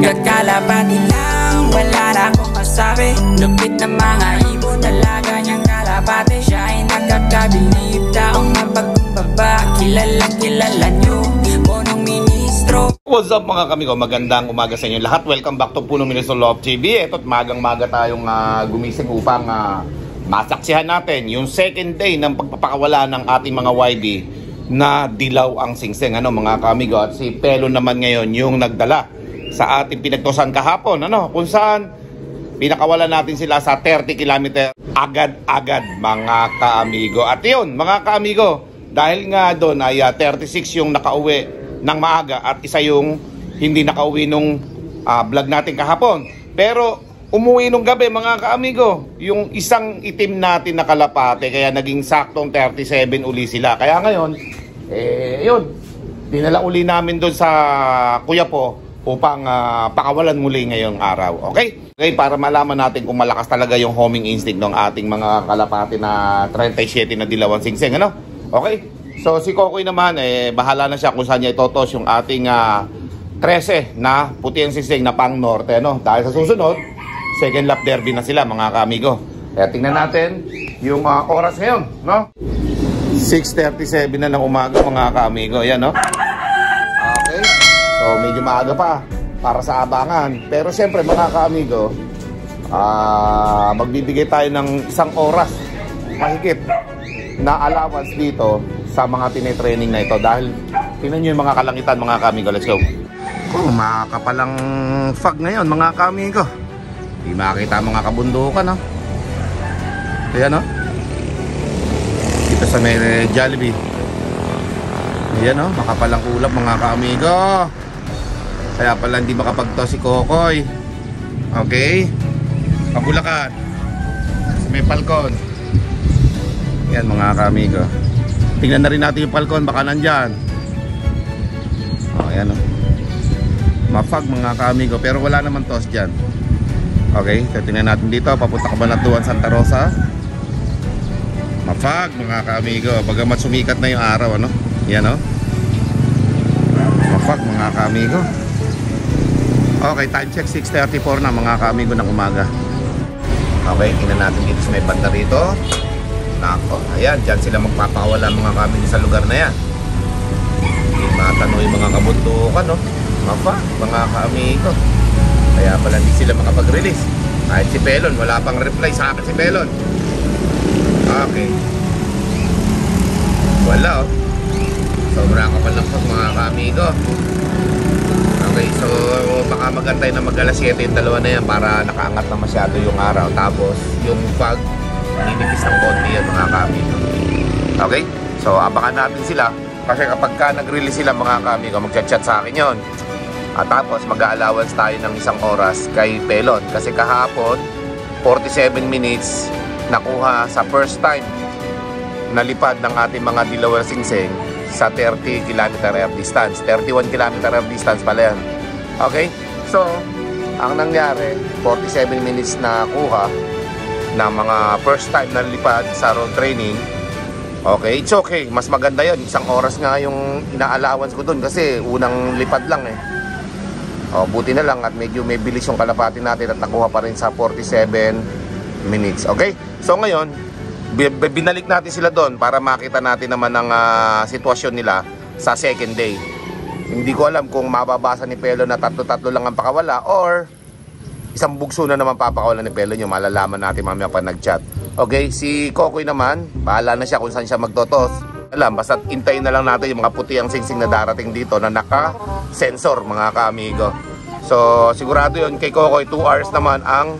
Kakalapati lang, wala na akong masabi. Lupit na mga ibon, talaga niyang kalapati. Siya ay nakakabilib, taong mapagkumbaba. Kilalang kilala niyo, punong ministro. What's up mga kamigo? Magandang umaga sa inyo lahat. Welcome back to Punong Ministro Love TV. Ito't magang-maga tayong gumising upang masaksihan natin yung second day ng pagpapakawala ng ating mga YB na dilaw ang singsing, mga kamigo. At si Pelo naman ngayon yung nagdala sa ating pinagtosan kahapon, kung saan pinakawala natin sila sa 30 km agad-agad, mga kaamigo. At yun, mga kaamigo, dahil nga doon ay 36 yung nakauwi ng maaga at isa yung hindi nakauwi nung vlog natin kahapon. Pero umuwi nung gabi, mga kaamigo, yung isang itim natin na kalapate, kaya naging saktong 37 uli sila. Kaya ngayon, yun, dinala uli namin doon sa Kuya Po upang pakawalan muli ngayong araw. Okay? Okay, para malaman natin kung malakas talaga yung homing instinct ng ating mga kalapate na 37 na dilawan singsing, Okay? So si Kokoy naman, bahala na siya kung saan niya itotos yung ating 13 na puti ang singsing na pang norte, Dahil sa susunod, second lap derby na sila, mga kaamigo. Kaya tingnan natin yung oras ngayon, 6:37 na ng umaga, mga kaamigo. Yan, Okay. So medyo maaga pa para sa abangan. Pero siyempre, mga kaamigo, magbibigay tayo ng isang oras mahigit na allowance dito sa mga tinetraining na ito. Dahil tingnan nyo yung mga kalangitan, mga kaamigo. Let's go. Makakapalang fog ngayon, mga kaamigo. Hindi makakita mga kabundukan, Ayan, dito sa may Jollibee. Ayan, makapalang ulap, mga kaamigo. Kaya pala hindi makapagto si Kokoy. Okay. Pabulakan sa may Falcon. Ayan, mga kaamigo. Tingnan na rin natin yung Falcon, baka nandyan. Ayan, mafag, mga kaamigo, pero wala naman tos dyan. Okay, tingnan natin dito. Papunta Cabanatuan, Santa Rosa. Mafag, mga kaamigo, bagamat sumikat na yung araw, Yan, mafag, mga kaamigo. Okay, time check 6:34 na, mga kaamigo, ng umaga. Okay, tingnan natin dito sa may banda rito. Nako, ayan, dyan sila magpapawala, mga kamigo, sa lugar na yan. Hindi matanoy mga kabundukan, Mafag, mga kaamigo. Kaya pala hindi sila makapag-release. Kahit si Pelon, wala pang reply sa akin si Pelon. Okay. Wala, sobra ka pa lang po, mga kaamigo. Okay, so baka magantay na mag-alas 7 yung dalawa na yan para nakaangat na masyado yung araw. Tapos yung fog, ninipis ng konti yan, mga kaamigo. Okay, so abangan natin sila. Kasi kapag ka nag-release sila, mga kaamigo, mag-chat sa akin yon. At tapos mag-allowance tayo ng isang oras kay Pelon. Kasi kahapon 47 minutes nakuha sa first time nalipad ng ating mga dilaw singsing sa 30 km air distance. 31 km air distance pala yan. Okay? So, ang nangyari, 47 minutes na kuha ng mga first time na lipad sa road training. Okay, it's okay. Mas maganda yun. Isang oras nga yung ina-allowance ko dun kasi unang lipad lang buti na lang at medyo may bilis yung kalapati natin at nakuha pa rin sa 47 minutes. Okay? So ngayon, binalik natin sila doon para makita natin naman ang sitwasyon nila sa second day. Hindi ko alam kung mababasa ni Pelo na tatlo-tatlo lang ang pakawala or isang bugso na naman papakawala ni Pelo nyo. Malalaman natin mamaya pa nag-chat. Okay? Si Kokoy naman, bahala na siya kung saan siya magtotos. Alam, basta intayin na lang natin yung mga puti ang singsing na darating dito na naka-sensor, mga kaamigo. So sigurado yun kay Kokoy 2 hours naman ang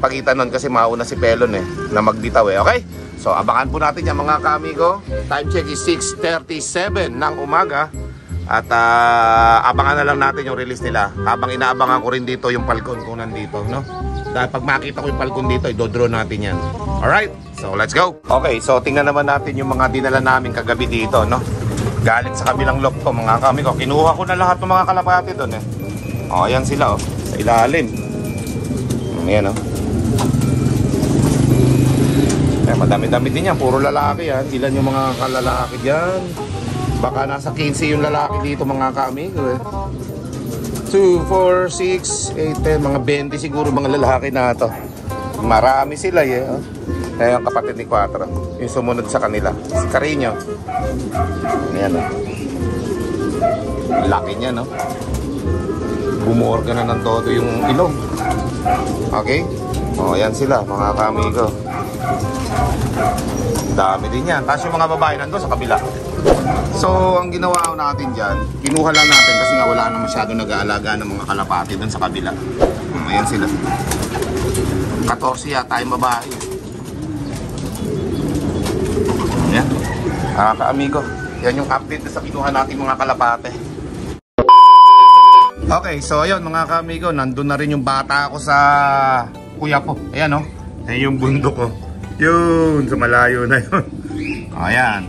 pagitan nun kasi mauna si Pelon na magbitaw Okay? So abangan po natin yan, mga kaamigo. Time check is 6:37 ng umaga. At abangan na lang natin yung release nila. Habang inaabangan ko rin dito yung Falcon kung nandito, Dahil pag makita ko yung Falcon dito, i-draw natin yan. Alright? So let's go. Okay, so tingnan naman natin yung mga dinala namin kagabi dito, Galing sa kabilang lock ko, mga kaamigo. Kinuha ko na lahat ng mga kalapati doon ayan sila sa ilalim. Ayan madami-dami din yan, puro lalaki yan. Ilan yung mga kalalaki dyan? Baka nasa 15 yung lalaki dito, mga kaamigo 2, 4, 6, 8, 10, mga 20 siguro mga lalaki na to. Marami sila eh. Oh. Kaya yung kapatid ni Quattro, yung sumunod sa kanila, si Carino. Ayan oh. Laki niya no. Bumuorga na ng todo yung ilong. Okay? O, ayan sila mga kamigo. Dami din yan. Tapos yung mga babae nandun sa kabila. So, ang ginawa natin dyan, kinuha lang natin kasi nga wala na masyado nag-aalaga ng mga kalapati dun sa kabila. Ayan sila. 14 yata yung babae. Ayan. Ka-amigo. Yan yung update sa kinuha natin mga kalapate. Okay, so ayun mga ka-amigo, nandun na rin yung bata ko sa kuya po. Ayan o. Ayan yung bundok ko. Yun, sa malayo na yun. Ayan.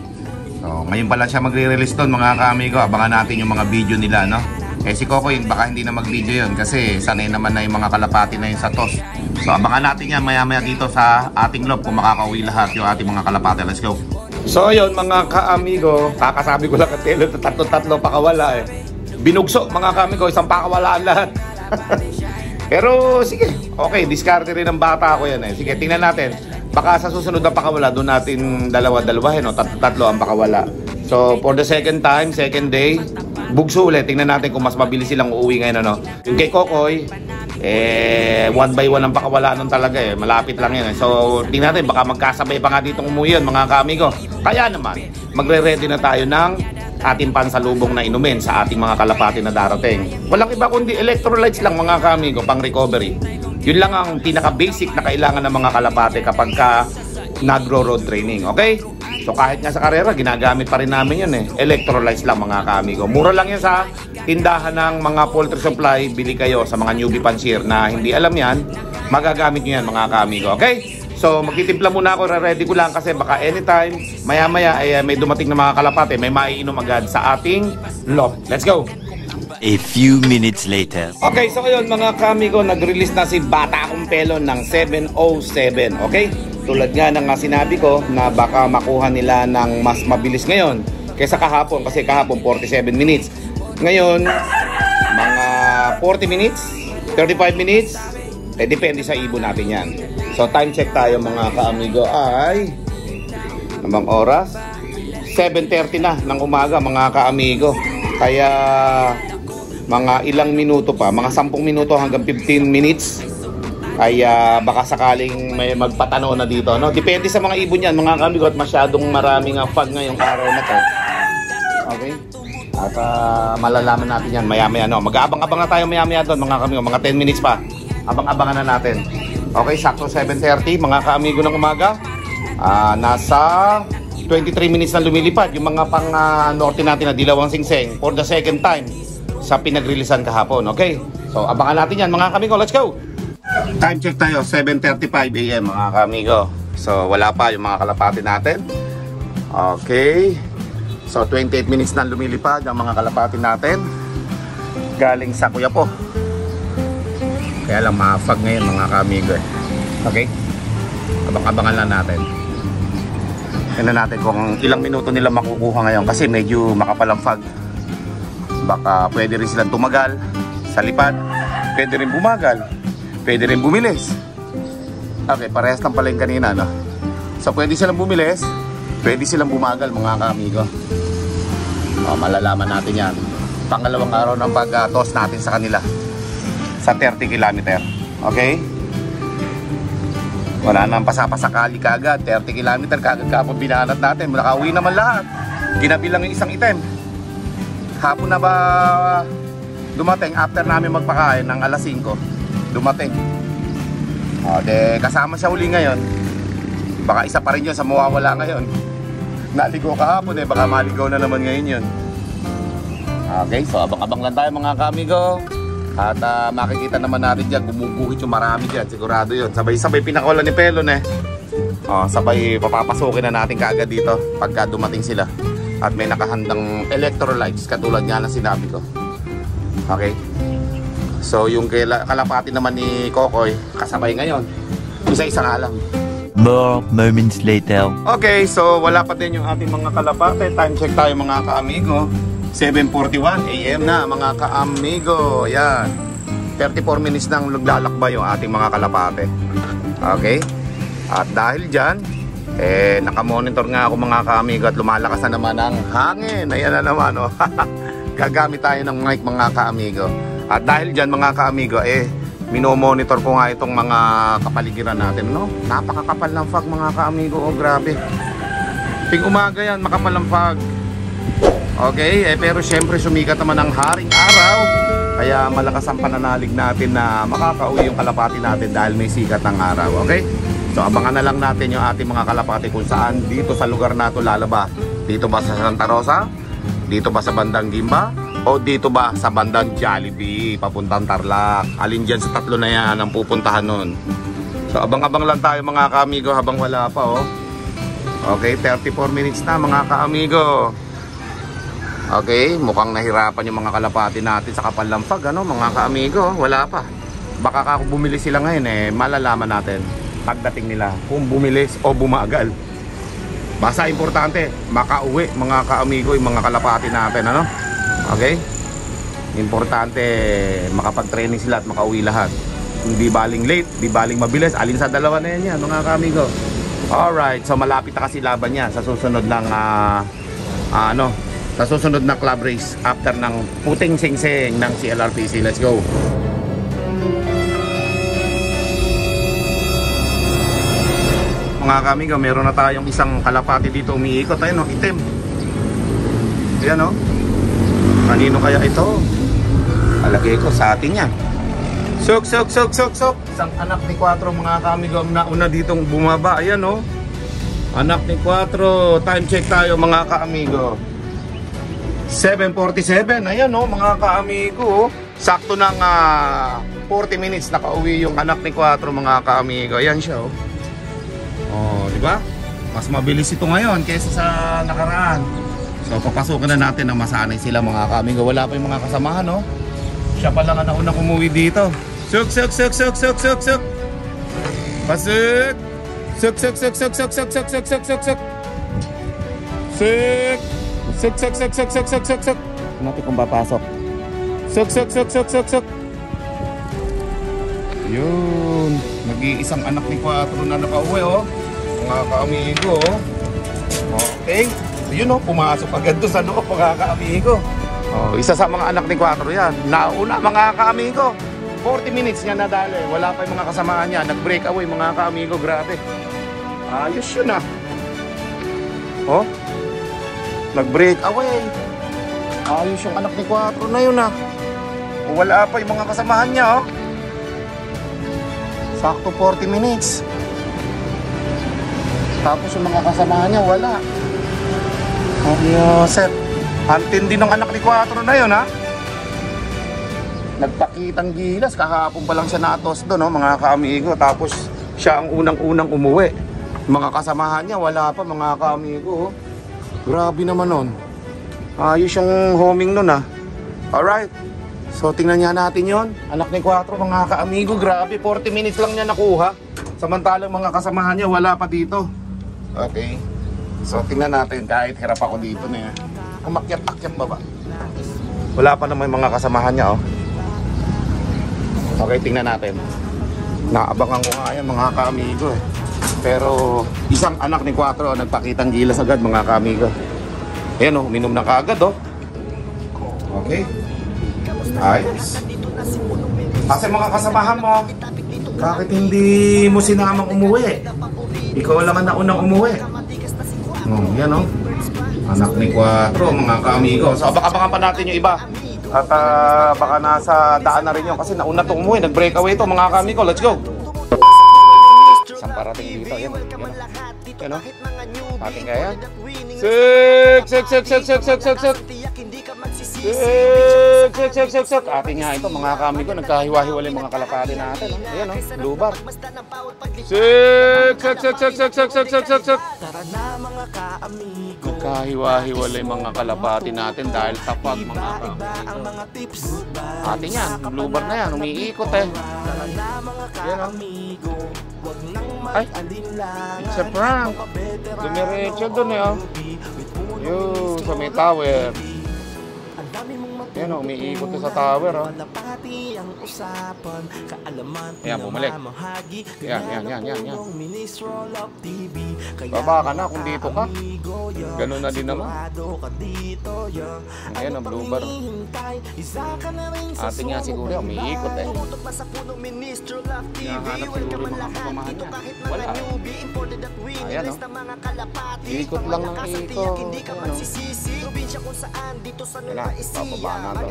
So, ngayon pala siya magre-release doon mga ka-amigo. Abangan natin yung mga video nila, no? Eh si Kokoy, baka hindi na mag-video yun kasi sanay naman na yung mga kalapati na yun sa TOS. So, abangan natin yan maya-maya dito sa ating loob kung makakauwi lahat yung ating mga kalapati. Let's go. So, ayun mga ka-amigo, kakasabi ko lang kasi tatlo pakawala eh. Binugso mga ka-amigo, isang pakawalaan lahat. Pero sige, okay, discarte rin ng bata ko yan eh. Sige, tingnan natin. Baka sa susunod na pakawala, doon natin dalawa-dalawahin, no? Tatlo ang pakawala. So, for the second time, second day, bugso ulit. Tingnan natin kung mas mabilis silang uuwi ngayon, ano? Yung kay Kokoy, one by one ang pakawala nun talaga eh. Malapit lang yan eh. So, tingnan natin, baka magkasabay pa nga ditong umuwi yun, mga kamigo. Kaya naman, magre-ready na tayo ng ating pansalubong na inumin sa ating mga kalapati na darating. Walang iba kundi electrolytes lang mga kamigo, pang recovery. Yun lang ang pinaka-basic na kailangan ng mga kalapate kapag ka nagro-road training, okay? So kahit nga sa karera, ginagamit pa rin namin yun eh. Electrolytes lang mga ka-amigo. Mura lang yan sa tindahan ng mga poultry supply. Bili kayo sa mga newbie pansir na hindi alam yan, magagamit nyo yan mga ka-amigo, okay? So magtitimpla muna ako, ready ko lang kasi baka anytime, maya-maya ay may dumating na mga kalapate, may maiinom agad sa ating loft. Let's go! A few minutes later. Okay, so ngayon mga kamigo, nag-release na si Bata Akong Pelon ng 707. Okay? Tulad nga ng sinabi ko na baka makuha nila ng mas mabilis ngayon kaysa kahapon, kasi kahapon 47 minutes. Ngayon, mga 40 minutes, 35 minutes, depende sa ibon natin yan. So time check tayo mga kaamigo ay namang oras 7:30 na ng umaga mga kaamigo. Kaya mga ilang minuto pa, mga 10 minuto hanggang 15 minutes ay baka sakaling may magpatanaw na dito, no? Depende sa mga ibon yan mga kamigo at masyadong maraming fog ngayong araw na to. Okay? At malalaman natin yan maya-maya, no? Mag-aabang-abang na tayo maya-maya doon mga kamigo, mga 10 minutes pa. Abang-abangan na natin. Okay, sakto 7:30 mga kaamigo ng umaga. Nasa 23 minutes na lumilipad yung mga pang norte natin na Dilawang Singseng for the second time sa pinag-releasean kahapon, okay? So, abangan natin yan mga kamigo, let's go! Time check tayo, 7:35 AM mga kamigo. So, wala pa yung mga kalapati natin. Okay. So, 28 minutes na lumilipad ang mga kalapati natin. Galing sa Kuya po. Kaya lang mafag ngayon mga kamigo eh. Okay? Abang-abangan lang natin. Tingnan natin kung ilang minuto nila makukuha ngayon kasi medyo makapalang fog. Baka pwede rin silang tumagal sa lipad, pwede rin bumagal, pwede rin bumilis. Okay, parehas lang pala yung kanina, no? So pwede silang bumilis, pwede silang bumagal mga kaamigo. Malalaman natin yan pangalawang araw ng pag-toss natin sa kanila sa 30 km. Okay? Wala nang pasapasakali kagad, 30 km kagad kapag binanat natin, nakauwi naman lahat. Ginabi lang yung isang item. Hapon na ba dumating after namin magpakain ng alas 5 dumating. Kasama siya uli ngayon. Baka isa pa rin yun sa mawawala ngayon. Naligo kahapon baka maligaw na naman ngayon yun. Okay, so abang-abang lang tayo mga kamigo. At makikita naman natin dyan, gumuguhit yung marami dyan, sigurado yun. Sabay-sabay pinakawalan ni Pelon sabay papapasukin na natin kaagad dito pagka dumating sila. At may nakahandang electrolytes katulad nga na sinabi ko. Okay? So yung kalapati naman ni Kokoy kasabay ngayon. Isa-isa nga lang. More moments later. Okay, so wala pa din yung ating mga kalapate. Time check tayo mga kaamigo. 7:41 AM na mga ka-amigo. Yan. 34 minutes nang naglalakbay yung ating mga kalapate. Okay? At dahil dyan, nakamonitor nga ako mga ka-amigo at lumalakas na naman ang hangin. Ayan na naman, oh. Gagamit tayo ng mic mga ka-amigo. At dahil dyan mga ka-amigo, minomonitor ko nga itong mga kapaligiran natin, no? Napakakapal ng fog mga ka-amigo, oh grabe. Ping umaga yan, makapal ng fog. Okay, pero syempre sumikat naman ang haring araw. Kaya malakas ang pananalig natin na makakauwi yung kalapati natin dahil may sikat ng araw, okay? So abangan na lang natin yung ating mga kalapati kung saan dito sa lugar na ito lalabas. Dito ba sa Santa Rosa? Dito ba sa bandang Gimba? O dito ba sa bandang Jollibee papuntang Tarlac? Alin dyan sa tatlo na yan ang pupuntahan nun? So abang-abang lang tayo mga ka-amigo habang wala pa, oh. Okay, 34 minutes na mga ka-amigo. Okay, mukhang nahirapan yung mga kalapati natin sa kapal ng fog, ano mga ka-amigo, wala pa. Baka kung bumili sila ngayon, malalaman natin pagdating nila kung bumilis o bumagal. Basta importante, makauwi mga ka-amigo yung mga kalapati natin, ano? Okay? Importante makapag-training sila at makauwi lahat. Hindi baling late, di baling mabilis, alin sa dalawa na yan mga ka-amigo. Alright, so malapit na kasi laban niya sa susunod ng sa susunod na club race after ng puting sing-sing ng CLRPC. Let's go. Mga kamigo, meron na tayong isang kalapati dito umiikot. Ayun, no, itim. Ayan, no. Kanino kaya ito? Alagay ko sa atin yan. Sok. Isang anak ni Quatro mga kamigo ang nauna ditong bumaba. Ayan, no. Anak ni Quatro. Time check tayo mga kaamigo. 7:47. Ayan, no, mga kaamigo. Sakto ng 40 minutes nakauwi yung anak ni Quatro mga kaamigo. Ayan siya, oh. Oh, di ba? Mas mabilis ito ngayon kaysa sa nakaraan. So papasukin na natin na masanay sila mga kaamigo. Wala pa yung mga kasamahan, no. Siya pa lang ang naunang umuwi dito. Suk. Pasok. Suk. Natin kung papasok. Suk. Yun. Nag-iisang anak ni Quatro na nakauwi, oh. Mga kaamigo, oh. Okay. Yun, oh. Pumasok agad doon sa loob, mga kaamigo. Oh, isa sa mga anak ni Quatro yan. Nauna mga kaamigo. 40 minutes niya nadali. Wala pa yung mga kasamaan niya. Nag-break away mga kaamigo. Grabe. Ayos yun, ah. Oh. Nag-break away. Ayos yung anak ni Quatro na yun, ah. Wala pa yung mga kasamahan niya, oh. Sakto 40 minutes. Tapos yung mga kasamahan niya, wala. Ayos, Antindi ng anak ni Quatro na yun, ha? Nagpakitang gilas. Kahapon pa lang siya natos doon, no, mga kaamigo. Tapos siya ang unang-unang umuwi. Mga kasamahan niya, wala pa mga kaamigo. Grabe naman nun. Ayos yung homing nun, ha? Alright. So tingnan niya natin yon. Anak ni Quatro mga kaamigo. Grabe, 40 minutes lang niya nakuha. Samantalang mga kasamahan niya, wala pa dito. Okay. So tingnan natin, kahit hirap ako dito na yan. Umakyat-akyat ba ba? Wala pa naman mga kasamahan niya, oh. Okay, tingnan natin. Naabangan ko nga yan mga kaamigo, eh. Pero isang anak ni Quatro nagpakitang gilas agad mga kaamigo. Ayan, oh, uminom na kaagad, oh. Okay. Ayos. Kasi mga kasamahan mo, bakit hindi mo sinamang umuwi? Ikaw lang ang naunang umuwi. Yan, oh. Anak ni Quatro, mga kaamigo. So abangan pa natin yung iba. At baka nasa daan na rin yun. Kasi nauna itong umuwi, nag-breakaway ito mga kaamigo. Let's go. Isang parating dito. Yan, yan. Yan, oh. Ating kaya. Suk. Ating nga ito mga kaamigo. Nagkahiwa-hiwalay mga kalapati natin, oh. Ayan, oh. Lubar. Suk. Nagkahiwa-hiwalay mga kalapati natin dahil tapag mga kaamigo. Ating yan. Lubar na yan. Umiikot, eh. Ayan, oh. Ay, it's a prank. Dumiretso dun, eh, oh. Yun, sa may tower. Yan o, umiikot to sa tower o. Ayan, bumalik. Yan. Baba ka na kung dito ka. Ganun na din naman. Ayan ang blue bar. Atin nga siguro, umiikot eh. Hinahanap siguro yung mga kapamahan niya. Wala. Ayan o. Ikot lang ng ikot. Wala, papaba na to.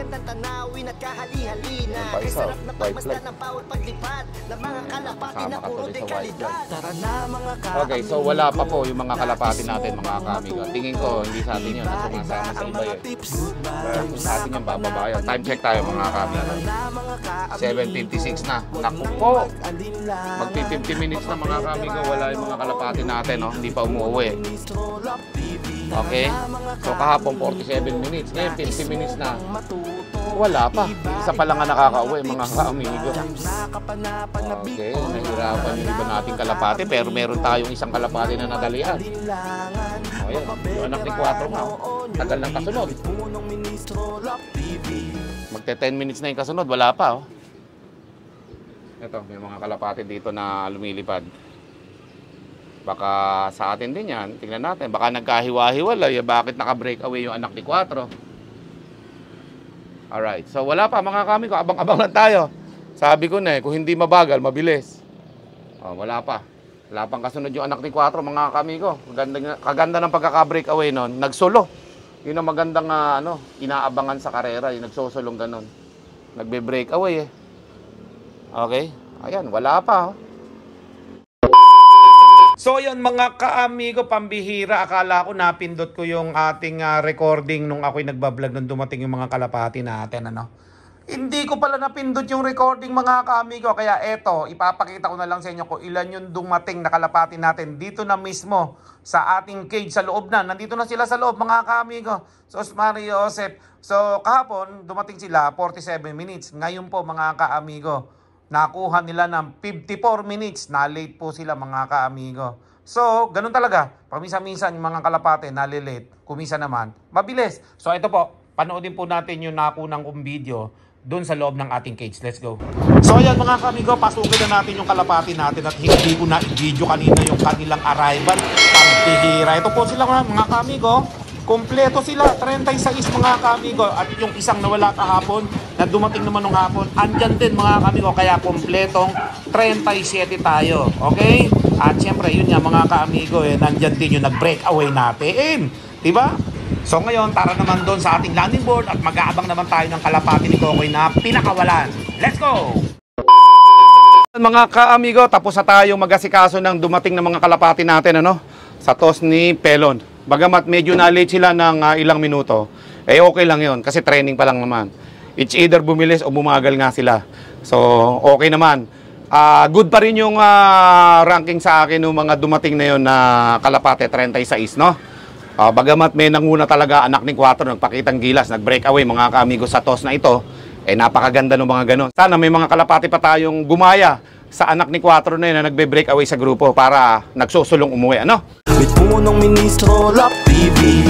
Yung pa isa, white flag. Kasama ka tuloy sa white flag. Okay, so wala pa po yung mga kalapati natin, mga kamigo. Tingin ko, hindi sa atin yun. Sumasama sa iba yun. Kung sa atin yung bababa yun. Time check tayo, mga kamigo. 7:56 na. Naku po! Magpi-50 minutes na, mga kamigo. Wala yung mga kalapati natin, no? Hindi pa umuwi. Okay? So kahapon 47 minutes. Ngayon 50 minutes na. Wala pa. Isa pa lang nga nakakauwi, mga ka-amigo. Okay, nahirapan yung iba nating kalapati, pero meron tayong isang kalapati na nadalian. O yan, yung anak ni 4 nga. Tagal ng kasunod. Magte 10 minutes na yung kasunod, wala pa. Oh. Ito, may mga kalapati dito na lumilipad. Baka sa atin din yan, tingnan natin. Baka nagkahiwa-hiwalay, bakit naka-breakaway yung anak ni 4? Alright, so wala pa mga kamigo, abang-abang lang tayo. Sabi ko na kung hindi mabagal, mabilis. Wala pa. Wala pang kasunod yung anak ni 4, mga kamigo. Kaganda ng pagkaka-breakaway nun, nagsolo. Yun ang magandang inaabangan sa karera, yung nagsosolong ganun. Nagbe-breakaway eh. Okay, ayan, wala pa. So yun mga ka-amigo, pambihira, akala ko napindot ko yung ating recording nung ako'y nagbablog nung dumating yung mga kalapati natin, Hindi ko pala napindot yung recording, mga ka-amigo, kaya eto, ipapakita ko na lang sa inyo kung ilan yung dumating na kalapati natin dito na mismo sa ating cage sa loob na. Nandito na sila sa loob, mga ka-amigo. So Mario Joseph, so kahapon dumating sila 47 minutes. Ngayon po, mga ka-amigo, nakuha nila ng 54 minutes. Na-late po sila, mga ka-amigo. So, ganun talaga. Paminsan-minsan yung mga kalapate nalilate. Kumisa naman, mabilis. So, ito po. Panoodin po natin yung nakunang kong video doon sa loob ng ating cage. Let's go. So, ayan mga ka-amigo. Pasukin na natin yung kalapate natin at hindi ko na i-video kanina yung kanilang arrival. Pambihira. Ito po sila mga ka-amigo. Kompleto sila, 36 mga kamigo. At yung isang nawala kahapon, na dumating naman nung hapon, andyan din mga kamigo. Kaya kompletong 37 tayo. Okay? At syempre, yun nga mga kamigo, nandyan din yung nag-breakaway natin. Diba? So ngayon, tara naman doon sa ating landing board at mag-aabang naman tayo ng kalapati ni Kokoy na pinakawalan. Let's go! Mga ka-amigo, tapos na tayong mag-asikaso ng dumating na mga kalapati natin, sa toss ni Pelon. Bagamat medyo na-late sila ng ilang minuto, okay lang yon kasi training pa lang naman. It's either bumilis o bumagal nga sila. So, okay naman. Good pa rin yung ranking sa akin ng mga dumating na yon na kalapate, 36, no? Bagamat may nanguna talaga anak ni 4, nagpakitang gilas, nag-breakaway mga ka-amigo sa toss na ito, napakaganda ng mga ganon. Sana may mga kalapate pa tayong gumaya sa anak ni 4 na yun na nagbe-breakaway sa grupo para nagsusulong umuwi, With punong ministro, Love TV.